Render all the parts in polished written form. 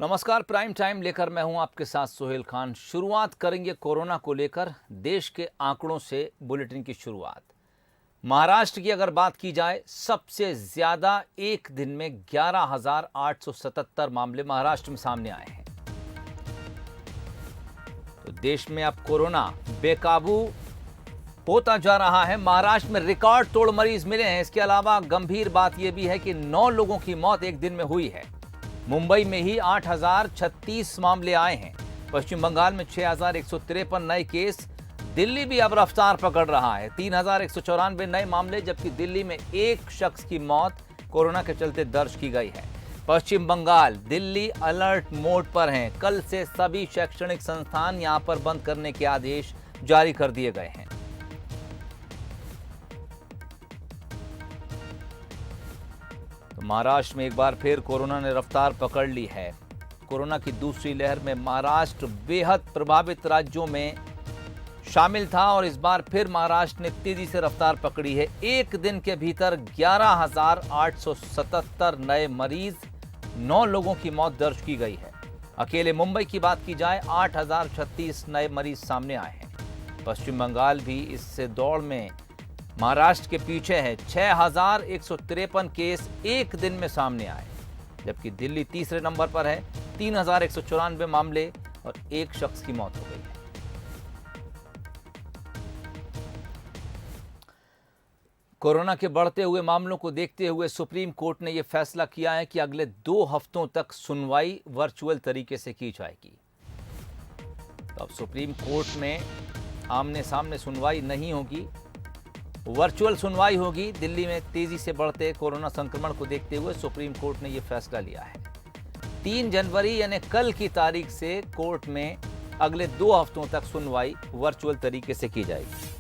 नमस्कार, prime time लेकर मैं हूं आपके साथ सोहेल खान। शुरुआत करेंगे कोरोना को लेकर देश के आंकड़ों से। बुलेटिन की शुरुआत महाराष्ट्र की अगर बात की जाए, सबसे ज्यादा एक दिन में 11,877 मामले महाराष्ट्र में सामने आए हैं। तो देश में अब कोरोना बेकाबू होता जा रहा है। महाराष्ट्र में रिकॉर्ड तोड़ मरीज मिले हैं। इसके अलावा गंभीर बात यह भी है कि 9 लोगों की मौत एक दिन में हुई है। मुंबई में ही 8,036 मामले आए हैं। पश्चिम बंगाल में 6,153 नए केस। दिल्ली भी अब रफ्तार पकड़ रहा है। 3,194 नए मामले, जबकि दिल्ली में एक शख्स की मौत कोरोना के चलते दर्ज की गई है। पश्चिम बंगाल, दिल्ली अलर्ट मोड पर हैं। कल से सभी शैक्षणिक संस्थान यहां पर बंद करने के आदेश जारी कर दिए गए हैं। महाराष्ट्र में एक बार फिर कोरोना ने रफ्तार पकड़ ली है। कोरोना की दूसरी लहर में महाराष्ट्र बेहद प्रभावित राज्यों में शामिल था और इस बार फिर महाराष्ट्र ने तेजी से रफ्तार पकड़ी है। एक दिन के भीतर 11,877 नए मरीज, 9 लोगों की मौत दर्ज की गई है। अकेले मुंबई की बात की जाए, 8,036 नए मरीज सामने आए हैं। पश्चिम बंगाल भी इससे दौड़ में महाराष्ट्र के पीछे है। 6,153 केस एक दिन में सामने आए, जबकि दिल्ली तीसरे नंबर पर है। 3,194 मामले और एक शख्स की मौत हो गई है। कोरोना के बढ़ते हुए मामलों को देखते हुए सुप्रीम कोर्ट ने यह फैसला किया है कि अगले 2 हफ्तों तक सुनवाई वर्चुअल तरीके से की जाएगी। तो अब सुप्रीम कोर्ट में आमने सामने सुनवाई नहीं होगी, वर्चुअल सुनवाई होगी। दिल्ली में तेजी से बढ़ते कोरोना संक्रमण को देखते हुए सुप्रीम कोर्ट ने यह फैसला लिया है। 3 जनवरी यानी कल की तारीख से कोर्ट में अगले 2 हफ्तों तक सुनवाई वर्चुअल तरीके से की जाएगी।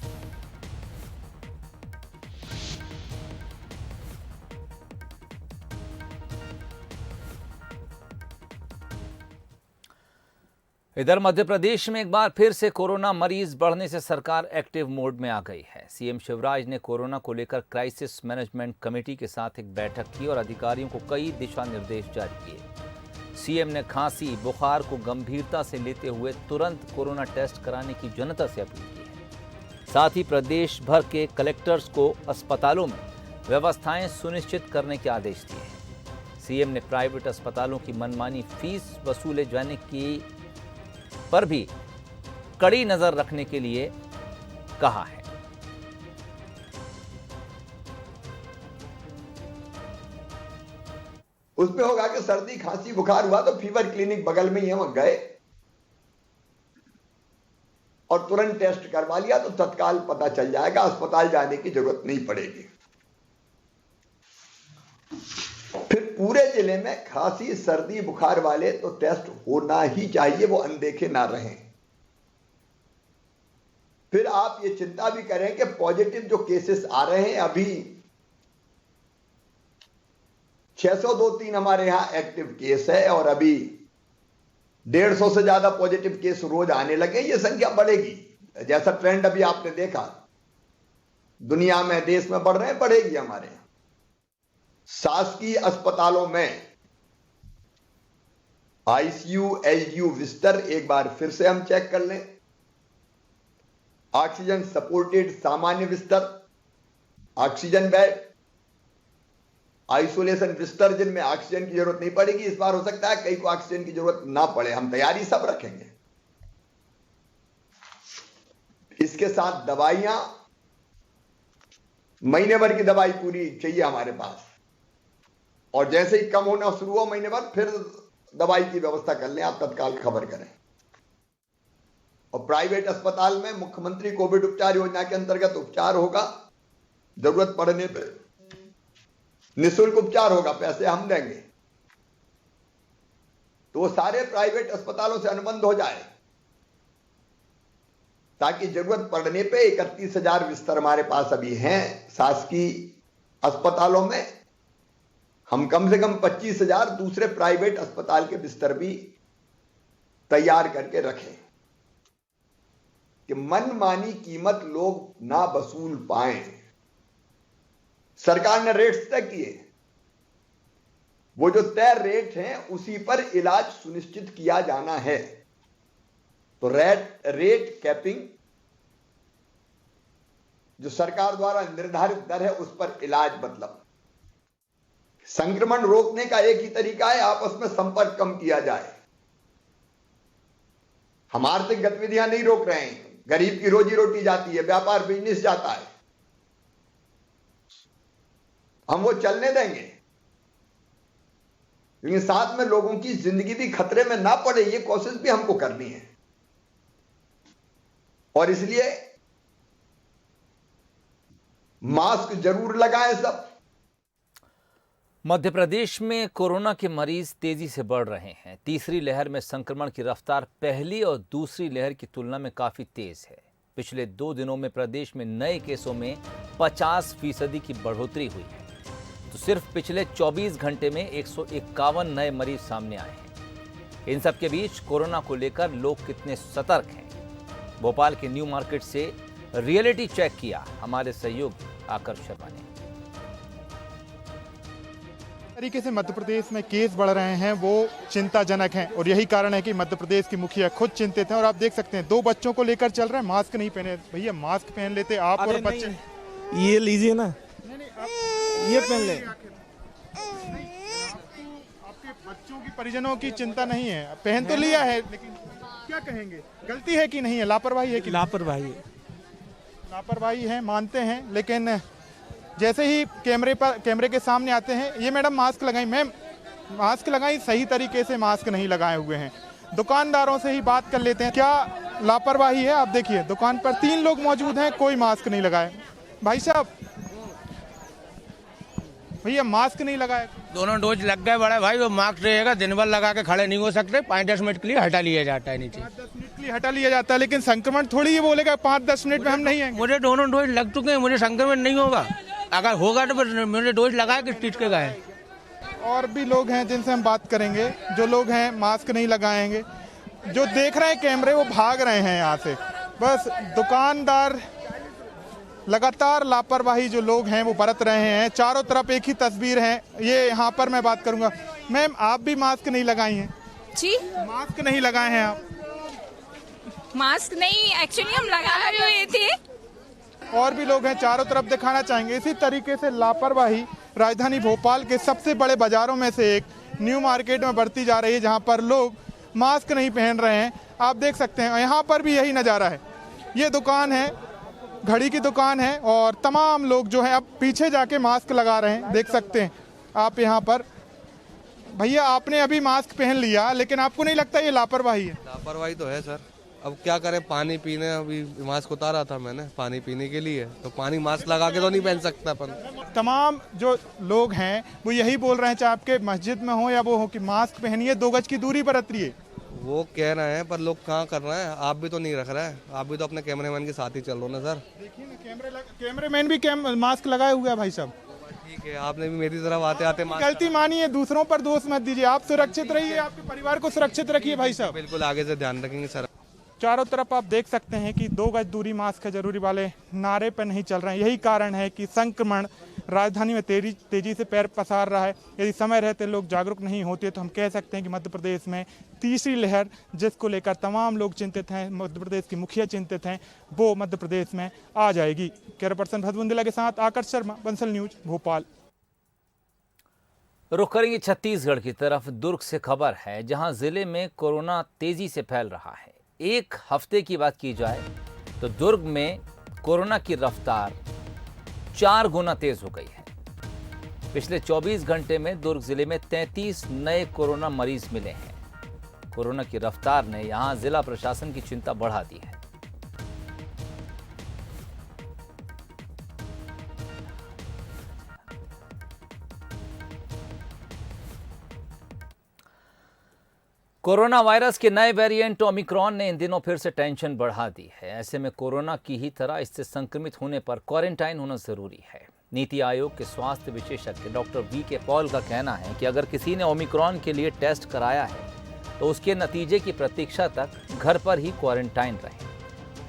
इधर मध्य प्रदेश में एक बार फिर से कोरोना मरीज बढ़ने से सरकार एक्टिव मोड में आ गई है। सीएम शिवराज ने कोरोना को लेकर क्राइसिस मैनेजमेंट कमेटी के साथ एक बैठक की और अधिकारियों को कई दिशा निर्देश जारी किए। सीएम ने खांसी, बुखार को गंभीरता से लेते हुए तुरंत कोरोना टेस्ट कराने की जनता से अपील की है। साथ ही प्रदेश भर के कलेक्टर्स को अस्पतालों में व्यवस्थाएं सुनिश्चित करने के आदेश दिए हैं। सीएम ने प्राइवेट अस्पतालों की मनमानी फीस वसूले जाने की पर भी कड़ी नजर रखने के लिए कहा है। उसमें होगा कि सर्दी खांसी बुखार हुआ तो फीवर क्लिनिक बगल में ही है, वहां गए और तुरंत टेस्ट करवा लिया तो तत्काल पता चल जाएगा, अस्पताल जाने की जरूरत नहीं पड़ेगी। फिर पूरे जिले में खांसी सर्दी बुखार वाले तो टेस्ट होना ही चाहिए, वो अनदेखे ना रहें। फिर आप ये चिंता भी करें कि पॉजिटिव जो केसेस आ रहे हैं, अभी 602-3 हमारे यहां एक्टिव केस है और अभी 150 से ज्यादा पॉजिटिव केस रोज आने लगे। ये संख्या बढ़ेगी, जैसा ट्रेंड अभी आपने देखा दुनिया में देश में बढ़ रहे हैं, बढ़ेगी हमारे यहां। शासकीय अस्पतालों में आईसीयू एलजीयू बिस्तर एक बार फिर से हम चेक कर लें। ऑक्सीजन सपोर्टेड सामान्य बिस्तर, ऑक्सीजन बेड, आइसोलेशन बिस्तर जिनमें ऑक्सीजन की जरूरत नहीं पड़ेगी। इस बार हो सकता है कई को ऑक्सीजन की जरूरत ना पड़े, हम तैयारी सब रखेंगे। इसके साथ दवाइयां, महीने भर की दवाई पूरी चाहिए हमारे पास, और जैसे ही कम होना शुरू हो महीने बाद फिर दवाई की व्यवस्था कर लें, आप तत्काल खबर करें। और प्राइवेट अस्पताल में मुख्यमंत्री कोविड उपचार योजना के अंतर्गत उपचार होगा। जरूरत पड़ने पर निःशुल्क उपचार होगा, पैसे हम देंगे। तो वो सारे प्राइवेट अस्पतालों से अनुबंध हो जाए ताकि जरूरत पड़ने पे 31,000 बिस्तर हमारे पास अभी हैं शासकीय अस्पतालों में। हम कम से कम 25,000 दूसरे प्राइवेट अस्पताल के बिस्तर भी तैयार करके रखें कि मनमानी कीमत लोग ना वसूल पाएं। सरकार ने रेट्स तय किए, वो जो तय रेट हैं उसी पर इलाज सुनिश्चित किया जाना है। तो रेट कैपिंग जो सरकार द्वारा निर्धारित दर है उस पर इलाज, मतलब संक्रमण रोकने का एक ही तरीका है, आपस में संपर्क कम किया जाए। हम आर्थिक गतिविधियां नहीं रोक रहे हैं, गरीब की रोजी रोटी जाती है, व्यापार बिजनेस जाता है, हम वो चलने देंगे, लेकिन साथ में लोगों की जिंदगी भी खतरे में ना पड़े ये कोशिश भी हमको करनी है। और इसलिए मास्क जरूर लगाएं सब। मध्य प्रदेश में कोरोना के मरीज तेजी से बढ़ रहे हैं। तीसरी लहर में संक्रमण की रफ्तार पहली और दूसरी लहर की तुलना में काफी तेज है। पिछले 2 दिनों में प्रदेश में नए केसों में 50% की बढ़ोतरी हुई है। तो सिर्फ पिछले 24 घंटे में 151 नए मरीज सामने आए हैं। इन सब के बीच कोरोना को लेकर लोग कितने सतर्क हैं, भोपाल के न्यू मार्केट से रियलिटी चेक किया हमारे सहयोगी आकर्ष शर्मा ने। तरीके से मध्य प्रदेश में केस बढ़ रहे हैं वो चिंताजनक हैं और यही कारण है कि मध्य प्रदेश की मुखिया खुद चिंतित हैं। और आप देख सकते हैं 2 बच्चों को लेकर चल रहे हैं, मास्क नहीं पहने। भैया मास्क पहन लेते आप और बच्चे। ये लीजिए ना, ये पहन ले। आपके बच्चों की परिजनों की चिंता नहीं है, पहन तो लिया है, लेकिन क्या कहेंगे, गलती है कि नहीं है, लापरवाही है कि लापरवाही है, मानते हैं। लेकिन जैसे ही कैमरे के सामने आते हैं, ये मैडम मास्क लगाई, मैम मास्क लगाई, सही तरीके से मास्क नहीं लगाए हुए हैं। दुकानदारों से ही बात कर लेते हैं, क्या लापरवाही है। आप देखिए दुकान पर 3 लोग मौजूद हैं, कोई मास्क नहीं लगाए। भाई साहब, भैया मास्क नहीं लगाए। दोनों डोज लग गए बड़ा भाई, वो मास्क रहेगा, दिन भर लगा के खड़े नहीं हो सकते, 5-10 मिनट के लिए हटा लिया जाता है नीचे। 5-10 मिनट के लिए हटा लिया जाता है, लेकिन संक्रमण थोड़ी ये बोलेगा 5-10 मिनट में हम नहीं आएंगे। मुझे दोनों डोज लग चुके हैं, मुझे संक्रमण नहीं होगा। अगर होगा तो फिर मुझे डोज लगाए किस चीज के गए। और भी लोग हैं जिनसे हम बात करेंगे, जो लोग हैं मास्क नहीं लगाएंगे, जो देख रहे हैं कैमरे वो भाग रहे हैं यहाँ से। बस दुकानदार लगातार लापरवाही जो लोग हैं वो बरत रहे हैं। चारों तरफ एक ही तस्वीर है। ये यहाँ पर मैं बात करूंगा, मैम आप भी मास्क नहीं लगाई हैं? जी, मास्क नहीं लगाए हैं आप? मास्क नहीं, एक्चुअली हम लगाए हुए थे। और भी लोग हैं, चारों तरफ दिखाना चाहेंगे। इसी तरीके से लापरवाही राजधानी भोपाल के सबसे बड़े बाजारों में से एक न्यू मार्केट में बढ़ती जा रही है, जहां पर लोग मास्क नहीं पहन रहे हैं। आप देख सकते हैं यहाँ पर भी यही नज़ारा है। ये दुकान है, घड़ी की दुकान है, और तमाम लोग जो है अब पीछे जाके मास्क लगा रहे हैं। देख सकते हैं आप यहाँ पर। भैया आपने अभी मास्क पहन लिया, लेकिन आपको नहीं लगता ये लापरवाही है? लापरवाही तो है सर, अब क्या करें, पानी पीने, अभी मास्क उतारा था मैंने पानी पीने के लिए, तो पानी मास्क लगा के तो नहीं पहन सकता अपन। तमाम जो लोग हैं वो यही बोल रहे हैं, चाहे आपके मस्जिद में हो या वो हो, कि मास्क पहनिए, 2 गज की दूरी बरतिए। वो कह रहे हैं पर लोग कहाँ कर रहे हैं। आप भी तो नहीं रख रहे हैं, आप भी तो अपने कैमरामैन के साथ ही चल रहे हो ना सर। देखिए ना, कैमरामैन भी मास्क लगाए हुए हैं भाई साहब। ठीक है, आपने भी मेरी तरफ आते आते गलती मानिए, दूसरों पर दोष मत दीजिए। आप सुरक्षित रहिए, आपके परिवार को सुरक्षित रखिए भाई साहब। बिल्कुल आगे से ध्यान रखेंगे सर। चारों तरफ आप देख सकते हैं कि 2 गज दूरी, मास्क है जरूरी वाले नारे पर नहीं चल रहे हैं। यही कारण है कि संक्रमण राजधानी में तेजी से पैर पसार रहा है। यदि समय रहते लोग जागरूक नहीं होते तो हम कह सकते हैं कि मध्य प्रदेश में तीसरी लहर, जिसको लेकर तमाम लोग चिंतित हैं, मध्य प्रदेश की मुखिया चिंतित हैं, वो मध्य प्रदेश में आ जाएगी। कैमरा पर्सन भदबुंदेला के साथ आकर्ष शर्मा, बंसल न्यूज, भोपाल। रुख करेंगे छत्तीसगढ़ की तरफ। दुर्ग से खबर है, जहां जिले में कोरोना तेजी से फैल रहा है। एक हफ्ते की बात की जाए तो दुर्ग में कोरोना की रफ्तार 4 गुना तेज हो गई है। पिछले 24 घंटे में दुर्ग जिले में 33 नए कोरोना मरीज मिले हैं। कोरोना की रफ्तार ने यहां जिला प्रशासन की चिंता बढ़ा दी है। कोरोना वायरस के नए वेरिएंट ओमिक्रॉन ने इन दिनों फिर से टेंशन बढ़ा दी है। ऐसे में कोरोना की ही तरह इससे संक्रमित होने पर क्वारंटाइन होना जरूरी है। नीति आयोग के स्वास्थ्य विशेषज्ञ डॉक्टर वी.के. पॉल का कहना है कि अगर किसी ने ओमिक्रॉन के लिए टेस्ट कराया है तो उसके नतीजे की प्रतीक्षा तक घर पर ही क्वारंटाइन रहें,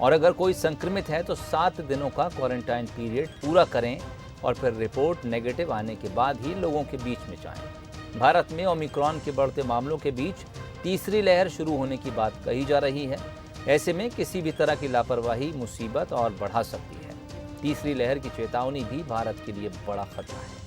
और अगर कोई संक्रमित है तो 7 दिनों का क्वारंटाइन पीरियड पूरा करें और फिर रिपोर्ट नेगेटिव आने के बाद ही लोगों के बीच में जाएं। भारत में ओमिक्रॉन के बढ़ते मामलों के बीच तीसरी लहर शुरू होने की बात कही जा रही है। ऐसे में किसी भी तरह की लापरवाही मुसीबत और बढ़ा सकती है। तीसरी लहर की चेतावनी भी भारत के लिए बड़ा खतरा है।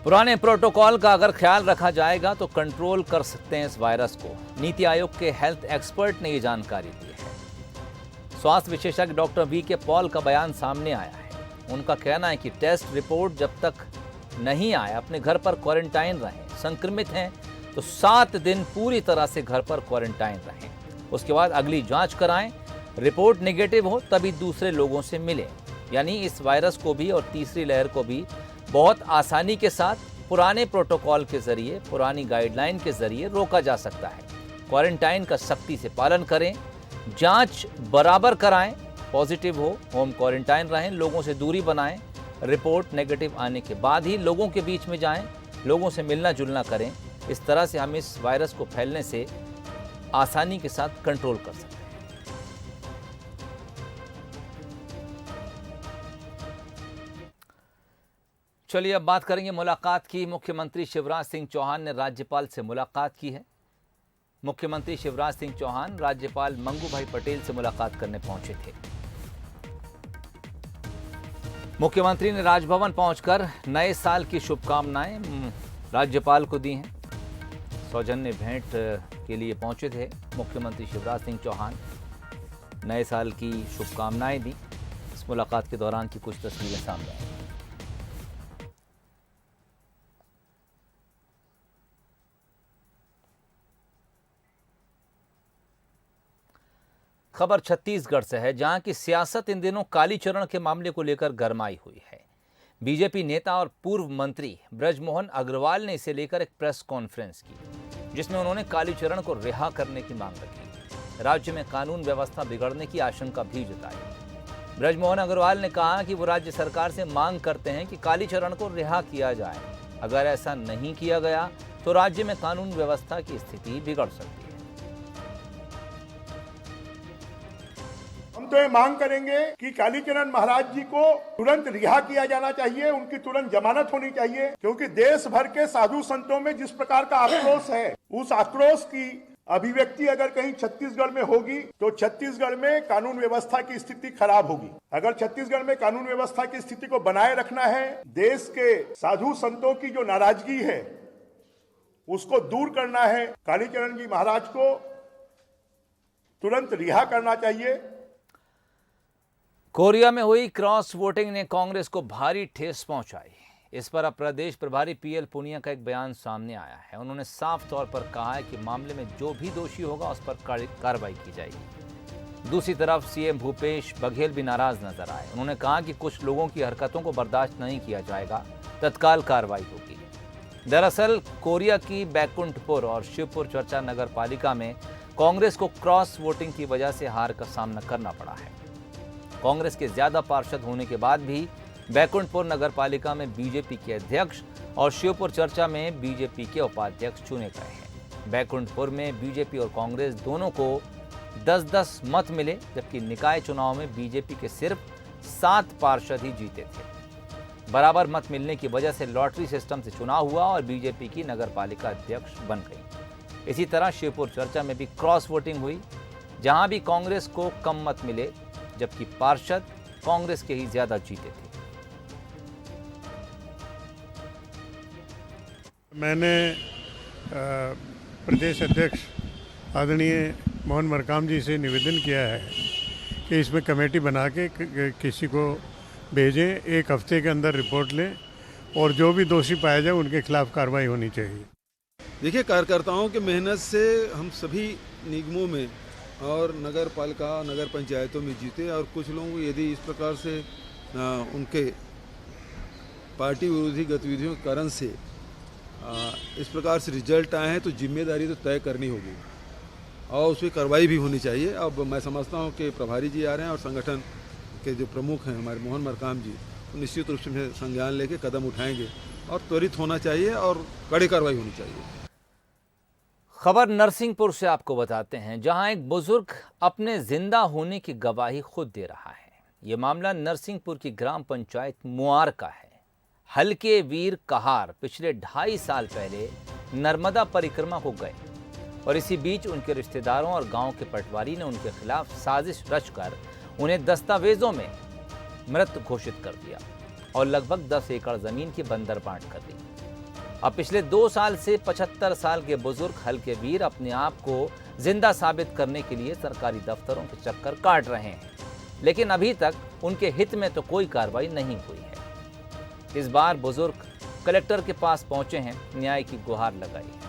पुराने प्रोटोकॉल का अगर ख्याल रखा जाएगा तो कंट्रोल कर सकते हैं इस वायरस को। नीति आयोग के हेल्थ एक्सपर्ट ने ये जानकारी दी है। स्वास्थ्य विशेषज्ञ डॉक्टर वी के पॉल का बयान सामने आया है। उनका कहना है कि टेस्ट रिपोर्ट जब तक नहीं आए अपने घर पर क्वारंटाइन रहें। संक्रमित हैं तो 7 दिन पूरी तरह से घर पर क्वारंटाइन रहें। उसके बाद अगली जांच कराएं। रिपोर्ट नेगेटिव हो तभी दूसरे लोगों से मिलें। यानी इस वायरस को भी और तीसरी लहर को भी बहुत आसानी के साथ पुराने प्रोटोकॉल के जरिए, पुरानी गाइडलाइन के जरिए रोका जा सकता है। क्वारंटाइन का सख्ती से पालन करें, जांच बराबर कराएं, पॉजिटिव हो होम क्वारंटाइन रहें, लोगों से दूरी बनाएं, रिपोर्ट नेगेटिव आने के बाद ही लोगों के बीच में जाएं, लोगों से मिलना जुलना करें। इस तरह से हम इस वायरस को फैलने से आसानी के साथ कंट्रोल कर सकते हैं। चलिए अब बात करेंगे मुलाकात की। मुख्यमंत्री शिवराज सिंह चौहान ने राज्यपाल से मुलाकात की है। मुख्यमंत्री शिवराज सिंह चौहान राज्यपाल मंगू भाई पटेल से मुलाकात करने पहुंचे थे। मुख्यमंत्री ने राजभवन पहुंचकर नए साल की शुभकामनाएं राज्यपाल को दी हैं। सौजन्य भेंट के लिए पहुंचे थे मुख्यमंत्री शिवराज सिंह चौहान। नए साल की शुभकामनाएं दी। इस मुलाकात के दौरान की कुछ तस्वीरें सामने आई। खबर छत्तीसगढ़ से है, जहां की सियासत इन दिनों कालीचरण के मामले को लेकर गरमाई हुई है। बीजेपी नेता और पूर्व मंत्री ब्रजमोहन अग्रवाल ने इसे लेकर एक प्रेस कॉन्फ्रेंस की, जिसमें उन्होंने कालीचरण को रिहा करने की मांग रखी। राज्य में कानून व्यवस्था बिगड़ने की आशंका भी जताई। ब्रजमोहन अग्रवाल ने कहा कि वो राज्य सरकार से मांग करते हैं कि कालीचरण को रिहा किया जाए। अगर ऐसा नहीं किया गया तो राज्य में कानून व्यवस्था की स्थिति बिगड़ सकती है। हम तो ये मांग करेंगे कि कालीचरण महाराज जी को तुरंत रिहा किया जाना चाहिए, उनकी तुरंत जमानत होनी चाहिए, क्योंकि देश भर के साधु संतों में जिस प्रकार का आक्रोश है, उस आक्रोश की अभिव्यक्ति अगर कहीं छत्तीसगढ़ में होगी तो छत्तीसगढ़ में कानून व्यवस्था की स्थिति खराब होगी। अगर छत्तीसगढ़ में कानून व्यवस्था की स्थिति को बनाए रखना है, देश के साधु संतों की जो नाराजगी है उसको दूर करना है, कालीचरण जी महाराज को तुरंत रिहा करना चाहिए। कोरिया में हुई क्रॉस वोटिंग ने कांग्रेस को भारी ठेस पहुंचाई। इस पर अब प्रदेश प्रभारी पीएल पुनिया का एक बयान सामने आया है। उन्होंने साफ तौर पर कहा है कि मामले में जो भी दोषी होगा उस पर कार्रवाई की जाएगी। दूसरी तरफ सीएम भूपेश बघेल भी नाराज नजर आए। उन्होंने कहा कि कुछ लोगों की हरकतों को बर्दाश्त नहीं किया जाएगा, तत्काल कार्रवाई होगी। दरअसल कोरिया की बैकुंठपुर और शिवपुर चर्चा नगर पालिका में कांग्रेस को क्रॉस वोटिंग की वजह से हार का सामना करना पड़ा है। कांग्रेस के ज्यादा पार्षद होने के बाद भी बैकुंठपुर नगर पालिका में बीजेपी के अध्यक्ष और शिवपुर चर्चा में बीजेपी के उपाध्यक्ष चुने गए हैं। बैकुंठपुर में बीजेपी और कांग्रेस दोनों को 10-10 मत मिले, जबकि निकाय चुनाव में बीजेपी के सिर्फ 7 पार्षद ही जीते थे। बराबर मत मिलने की वजह से लॉटरी सिस्टम से चुनाव हुआ और बीजेपी की नगर पालिका अध्यक्ष बन गई। इसी तरह शिवपुर चर्चा में भी क्रॉस वोटिंग हुई, जहां भी कांग्रेस को कम मत मिले, जबकि पार्षद कांग्रेस के ही ज्यादा जीते थे। मैंने प्रदेश अध्यक्ष आदरणीय मोहन मरकाम जी से निवेदन किया है कि इसमें कमेटी बना के किसी को भेजें, 1 हफ्ते के अंदर रिपोर्ट लें और जो भी दोषी पाया जाए उनके खिलाफ कार्रवाई होनी चाहिए। देखिए, कार्यकर्ताओं के मेहनत से हम सभी निगमों में और नगर पालिका नगर पंचायतों में जीते, और कुछ लोग यदि इस प्रकार से उनके पार्टी विरोधी गतिविधियों के कारण से इस प्रकार से रिजल्ट आए हैं तो जिम्मेदारी तो तय करनी होगी और उस पर कार्रवाई भी होनी चाहिए। अब मैं समझता हूं कि प्रभारी जी आ रहे हैं और संगठन के जो प्रमुख हैं हमारे मोहन मरकाम जी, तो निश्चित रूप से संज्ञान लेके कदम उठाएंगे और त्वरित होना चाहिए और कड़ी कार्रवाई होनी चाहिए। खबर नरसिंहपुर से आपको बताते हैं, जहां एक बुजुर्ग अपने जिंदा होने की गवाही खुद दे रहा है। ये मामला नरसिंहपुर की ग्राम पंचायत मुआर का है। हल्के वीर कहार पिछले 2.5 साल पहले नर्मदा परिक्रमा को गए और इसी बीच उनके रिश्तेदारों और गांव के पटवारी ने उनके खिलाफ साजिश रचकर उन्हें दस्तावेजों में मृत घोषित कर दिया और लगभग 10 एकड़ जमीन की बंदरबांट कर दी। अब पिछले 2 साल से 75 साल के बुजुर्ग हल्के वीर अपने आप को जिंदा साबित करने के लिए सरकारी दफ्तरों के चक्कर काट रहे हैं, लेकिन अभी तक उनके हित में तो कोई कार्रवाई नहीं हुई है। इस बार बुजुर्ग कलेक्टर के पास पहुंचे हैं, न्याय की गुहार लगाई है।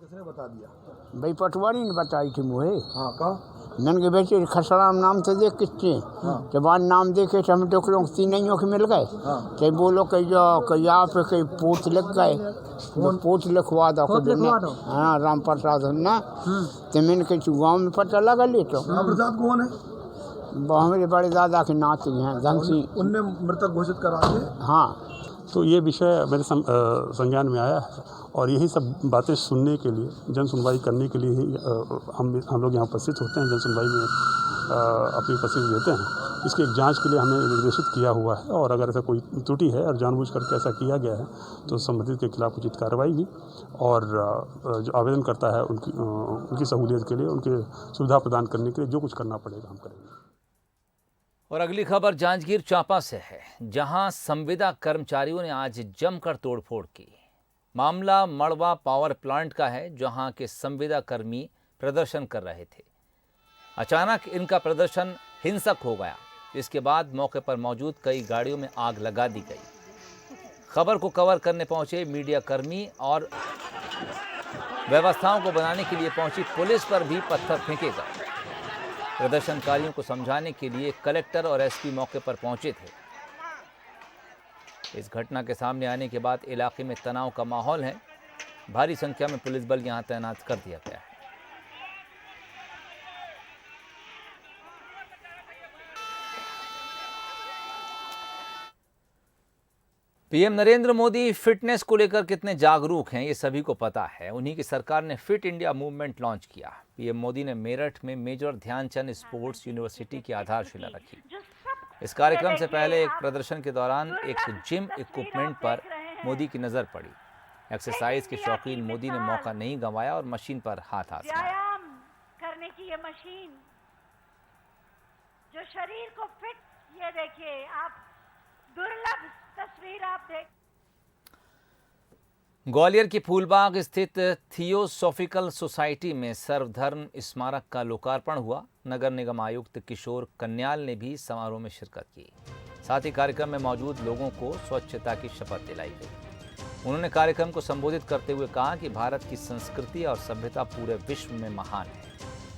किसने बता दिया? भाई पटवारी ने बताई थी मुझे। हाँ, कहा मैंने के बेटे खसराम नाम तो देख किसने जब आज नाम देखे तो हम देख लोग तीनों के मिल गए। कई बोलो कहीं यहाँ पे कहीं पोत लिख गए, पोत लिखवा दो। हाँ, राम प्रसाद ना। तो मैंने कही गाँव में पता लगा ले तो। राम प्रसाद कौन है? वो हमारे बड़े दादा के नाती हैं, धन सिंह। उनने मृतक घोषित करा दिए। हाँ, तो ये विषय मेरे संज्ञान में आया है और यही सब बातें सुनने के लिए, जन सुनवाई करने के लिए ही हम लोग यहाँ उपस्थित होते हैं, जन सुनवाई में अपनी उपस्थिति देते हैं। इसकी एक जांच के लिए हमें निर्देशित किया हुआ है और अगर ऐसा कोई त्रुटि है और जानबूझ करके ऐसा किया गया है तो संबंधित के खिलाफ उचित कार्रवाई भी और जो आवेदन करता है उनकी सहूलियत के लिए, उनके सुविधा प्रदान करने के लिए जो कुछ करना पड़ेगा हम करेंगे। और अगली खबर जांजगीर चांपा से है, जहां संविदा कर्मचारियों ने आज जमकर तोड़फोड़ की। मामला मड़वा पावर प्लांट का है, जहां के संविदा कर्मी प्रदर्शन कर रहे थे। अचानक इनका प्रदर्शन हिंसक हो गया, जिसके बाद मौके पर मौजूद कई गाड़ियों में आग लगा दी गई। खबर को कवर करने पहुंचे मीडिया कर्मी और व्यवस्थाओं को बनाने के लिए पहुंची पुलिस पर भी पत्थर फेंके गए। प्रदर्शनकारियों को समझाने के लिए कलेक्टर और एसपी मौके पर पहुंचे थे। इस घटना के सामने आने के बाद इलाके में तनाव का माहौल है। भारी संख्या में पुलिस बल यहां तैनात कर दिया गया है। पीएम नरेंद्र मोदी फिटनेस को लेकर कितने जागरूक हैं ये सभी को पता है। उन्हीं की सरकार ने फिट इंडिया मूवमेंट लॉन्च किया। पीएम मोदी ने मेरठ में मेजर ध्यानचंद स्पोर्ट्स यूनिवर्सिटी की आधारशिला रखी। इस कार्यक्रम से पहले एक प्रदर्शन के दौरान एक जिम इक्विपमेंट पर मोदी की नजर पड़ी। एक्सरसाइज के शौकीन मोदी ने मौका नहीं गंवाया और मशीन पर हाथ आजमाया। व्यायाम करने की ये मशीन जो शरीर को फिट, ये देखिए आप, दुर्लभ तस्वीर आप देख। ग्वालियर की फूलबाग स्थित थियोसॉफिकल सोसाइटी में सर्वधर्म स्मारक का लोकार्पण हुआ। नगर निगम आयुक्त किशोर कन्याल ने भी समारोह में शिरकत की। साथ ही कार्यक्रम में मौजूद लोगों को स्वच्छता की शपथ दिलाई गई। उन्होंने कार्यक्रम को संबोधित करते हुए कहा कि भारत की संस्कृति और सभ्यता पूरे विश्व में महान है।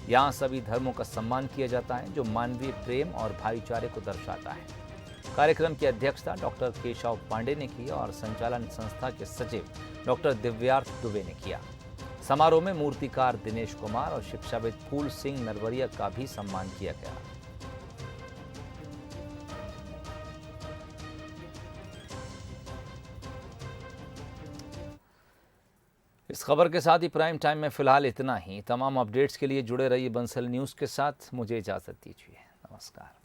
यहाँ सभी धर्मों का सम्मान किया जाता है, जो मानवीय प्रेम और भाईचारे को दर्शाता है। कार्यक्रम की अध्यक्षता डॉक्टर केशव पांडे ने की और संचालन संस्था के सचिव डॉक्टर दिव्यार्थ दुबे ने किया। समारोह में मूर्तिकार दिनेश कुमार और शिक्षाविद फूल सिंह नरवरिया का भी सम्मान किया गया। इस खबर के साथ ही प्राइम टाइम में फिलहाल इतना ही। तमाम अपडेट्स के लिए जुड़े रहिए बंसल न्यूज़ के साथ। मुझे इजाज़त दीजिए। नमस्कार।